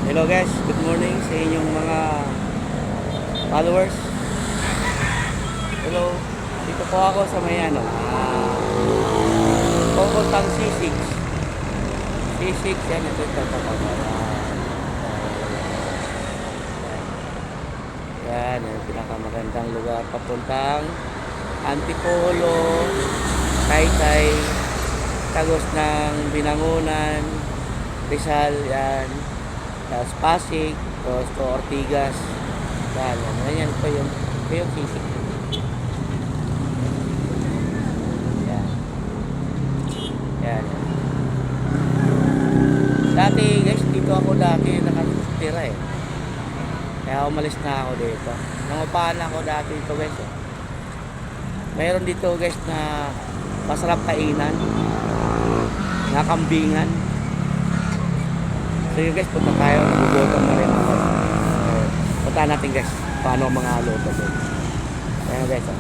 Hello guys, good morning sa inyong mga followers. Hello, dito po ako sa may pupuntang C6. C6 yan, ito. Yan, yung pinakamagandang lugar papuntang Antipolo, Taytay, Tagos ng Binangonan, Rizal, yan. Tapos Pasig, tapos to Ortigas. Yan po yung sisig. Yan. Yan. Dati guys, dito ako nakatira eh. Kaya umalis na ako dito. Nangupahan ako dati dito guys. Mayroon dito guys na masarap kainan. Nakambingan. So yun guys, punta tayo, nagugutom na rin ako. Punta natin guys, paano ang mga luto doon. Ayan guys,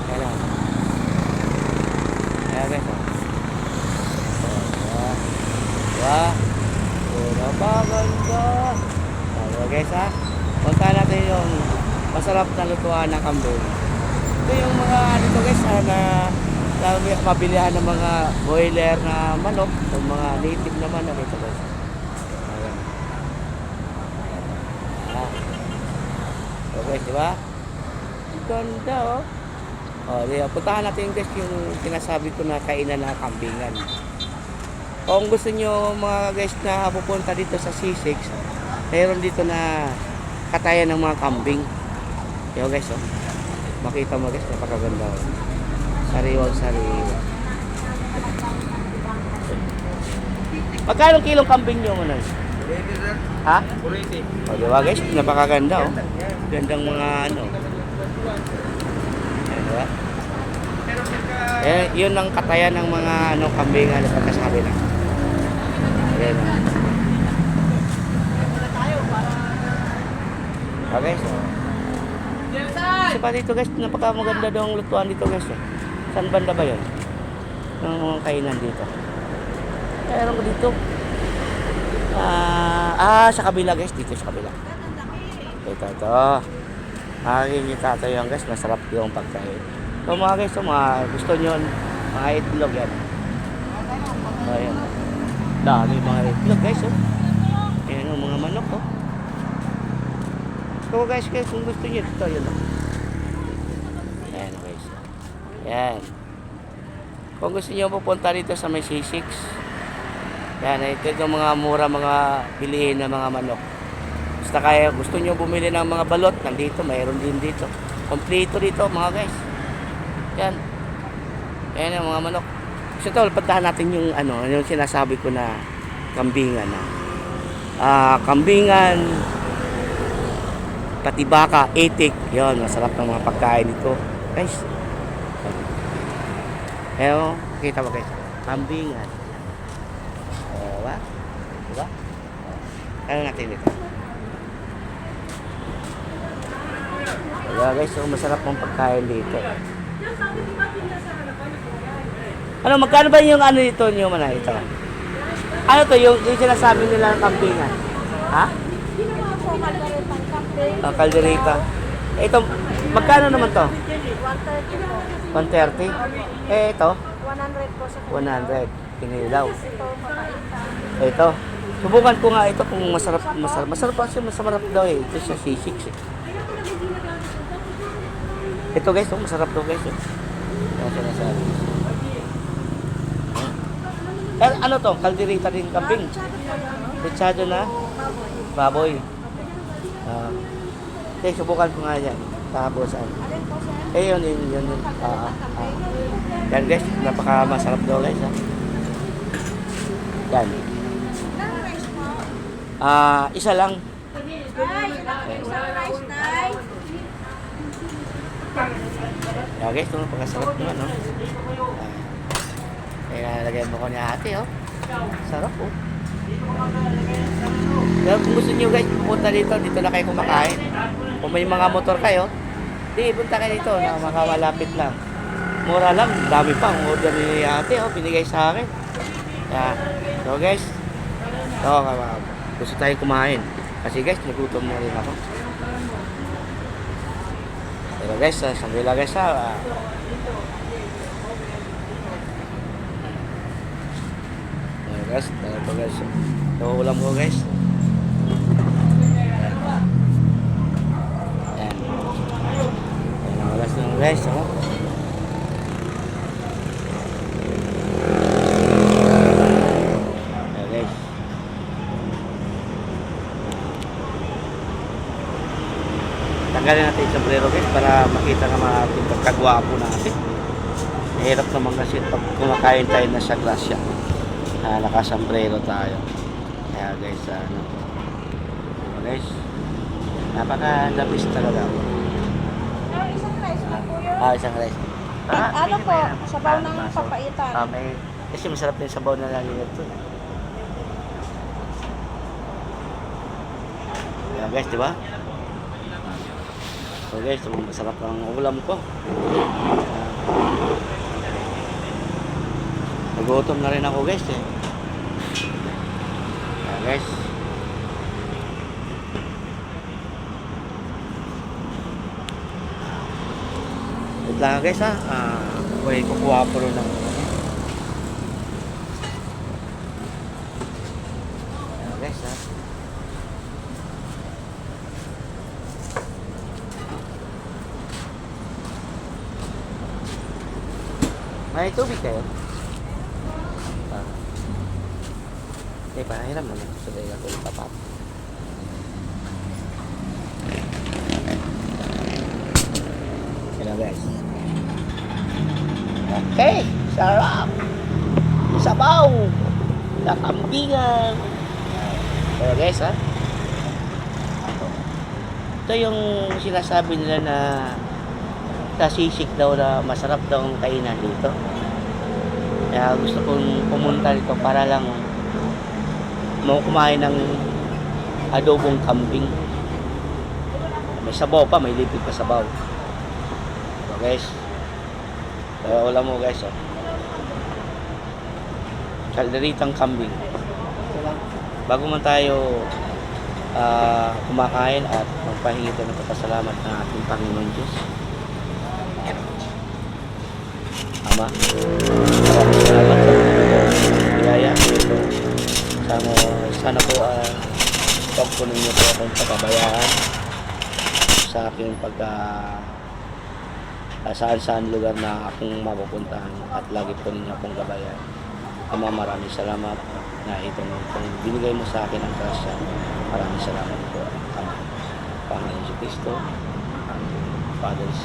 Ayan guys, napaganda. Ayan guys, punta natin yung masarap na lutuan ng kambing. Ito yung mga dito guys, na mabilihan ng mga boiler na manok, yung mga native na manok ito guys. Okay, di ba? Ganda, oh. Puntahan natin guys yung sinasabi ko na kainan na kambingan. Kung gusto nyo mga guys na pupunta dito sa C6, mayroon dito na katayan ng mga kambing. Yo guys, oh. Makita mo guys, napakaganda, oh. Sariwang-sariwa. Magkano kilong kambing nyo mo na? Ha? O diba guys, napakaganda, oh. Gandang mga diba? Yun ang katayan ng mga kambingan na pagkasabi na. Ayan. Okay, so. Kasi pa dito guys, napakamaganda daw ang lutuan dito guys. Saan banda ba yun? Ang mga kainan dito. Meron ko dito. Sa kabila guys, dito sa kabila. Ito. Makikita tayo yan guys, masarap yung pagkain. So mga guys, mga gusto nyo, mga itlog yan. Ayan. Dami mga itlog guys, oh. Ayan o, mga manok, oh. So guys, kung gusto nyo, ito yun, oh. Ayan guys. Ayan. Kung gusto nyo pupunta dito sa may C6, yan, ito yung mga mura mga bilihin na mga manok. Basta kaya gusto nyo bumili ng mga balot, nandito, mayroon din dito. Kompleto dito mga guys. Yan. Yan ang mga manok. So ito, puntahan natin yung yung sinasabi ko na kambingan na. Kambingan, pati baka, itik. Yan, masarap ng mga pagkain dito. Guys. Ayan, kita mo guys. Kambingan. Diba? Ano natin dito? Wala guys, so masarap mong pagkain dito. Ano, magkano ba yung dito nyo man ito? Ano to, yung sinasabi nila ng kambingan? Ha? Kaldereta. Ito, magkano naman to? 130. 130? Ito? 100 po sa 100. Pinilaw. Ito. Subukan ko nga ito kung masarap. Masarap kasi masarap daw eh. Ito siya C6 eh. Ito guys, masarap to guys. Ano to? Kaldereta din kambing. Pechado na? Baboy. Okay, subukan ko nga yan. Tapos yun. Yan guys, napaka masarap daw guys. Yan. Isa lang. Yan guys, ito napakasarap naman, no? Kaya nalagyan mo ko niya ate, oh. Sarap, oh. Kaya kung gusto nyo guys, pupunta dito na kayo kumakain. Kung may mga motor kayo, punta kayo dito, na makamalapit lang. Mura lang, dami pa ang order ni ate, oh, binigay sa akin. So guys, ito, Gusto tayong kumain. Kasi guys, nagutom na rin ako. Pero guys, sandali lang guys ha. Ayan guys, ito guys. Ito ulam ko guys. Ayan. Ayan ang oras na guys. Oh. Ayan guys. Tanggalin natin yung sombrero guys para makita naman natin pagkagwapo natin. Mahirap naman kasi pag kumakain tayo na sa grasya. Nakasombrero tayo. Kaya guys, guys, napaka-labis talaga. Isang rice lang po yun. Isang rice. Ano po? Sabaw ng papaitan. Kasi masarap din sabaw na lang yun ito. Kaya guys, di ba? So guys, masarap ang ulam ko. Nagutom na rin ako guys eh. Kaya guys. Wait lang guys ha. Kukuha po rin ng Kaya guys ha. May tubig kayo? Pahiram naman. So, dahil ako ipapap. Hello guys. Okay, sarap. Sabaw. Nakambingan. Hello guys ha. Ito yung sinasabi nila na sa sisig daw na masarap daw ang kainan dito. Kaya gusto kong pumunta dito para lang kumain ng adobong kambing. May sabaw pa, may lipid pa sabaw. So guys, wala mo guys. Kalderitang kambing. Bago man tayo kumakain at magpahingi tayo ng pasalamat ng ating Panginoon Diyos. Ama, maraming salamat sa biyaya ito. Sana po huwag po ninyo po akong pagkabayaan sa aking saan-saan lugar na akong mapupuntahan at lagi po ninyo akong gabayan. Ama, maraming salamat na itong binigay mo sa akin ang grasya. Maraming salamat po ang Panginoon Jesucristo, ang Father's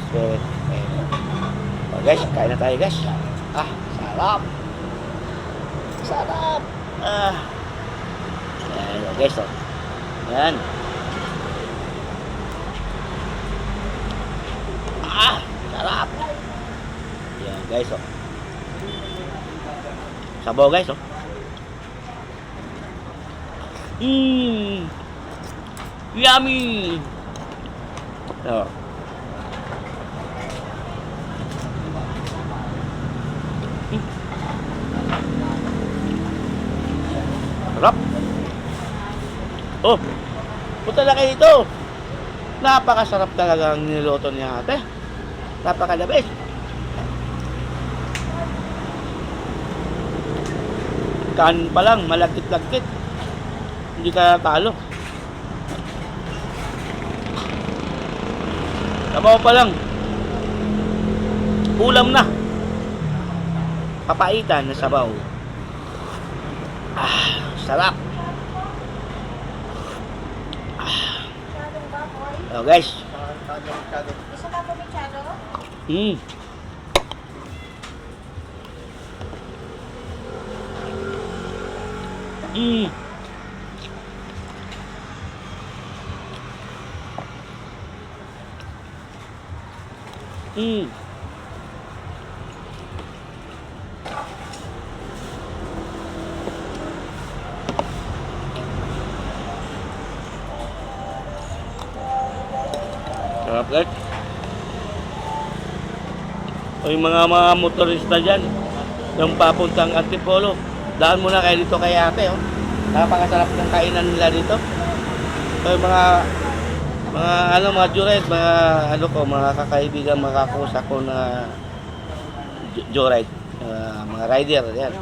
Spirit. Guys, kain na tayo guys. Sarap. Sarap. Ayan guys, Ayan. Sarap. Ayan guys, sabaw guys, Yummy. Sarap. Punta na kayo dito. Napakasarap talaga ang niluto niya ate. Napakalabis. Kanin pa lang, malagkit-lagkit. Hindi ka talo. Sabaw pa lang. Ulam na. Papaitan na sabaw. Sarap. Guys. Isa pa po mechado? Sarap guys. O yung mga motorista dyan, yung papuntang Antipolo, daan muna kayo dito kay ate, Napakasarap ng kainan nila dito. So, yung mga joyride, mga kakaibigan, mga kakusa ko na joyride, mga rider, yan.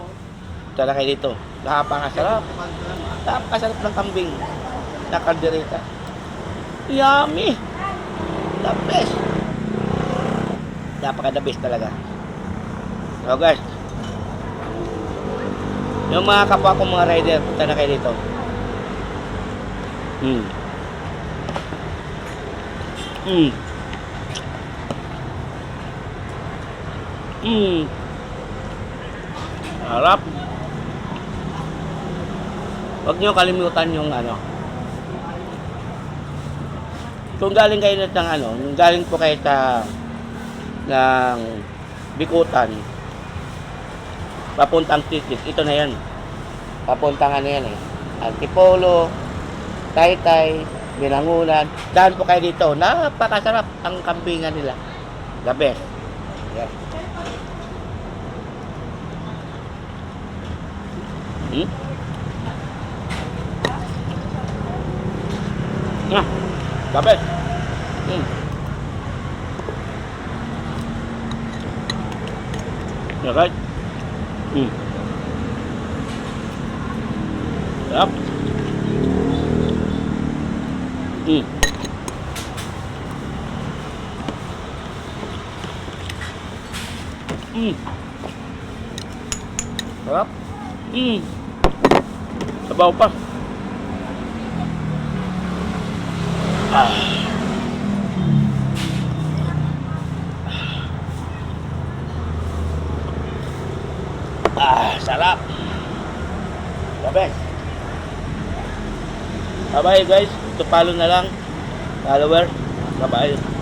Punta na kayo dito. Napakasarap. Napakasarap ng kambing na kaldereta. Yummy! The best! Napaka-the best talaga. So guys, yung mga kapwa kong mga rider, punta na kayo dito. Harap. Huwag nyo kalimutan yung kung galing kayo kung galing po kayo ng Bikutan, papuntang Titik, ito na yan. Papuntang yan Antipolo, Taytay, Binangunan. Daan po kayo dito. Napakasarap ang kambingan nila. The best. Yan. The best. Yeah, right? Yep. Sarap. Sabaw pa. Sarap. The best. Bye-bye guys. Ito follow na lang. Follower. Bye-bye.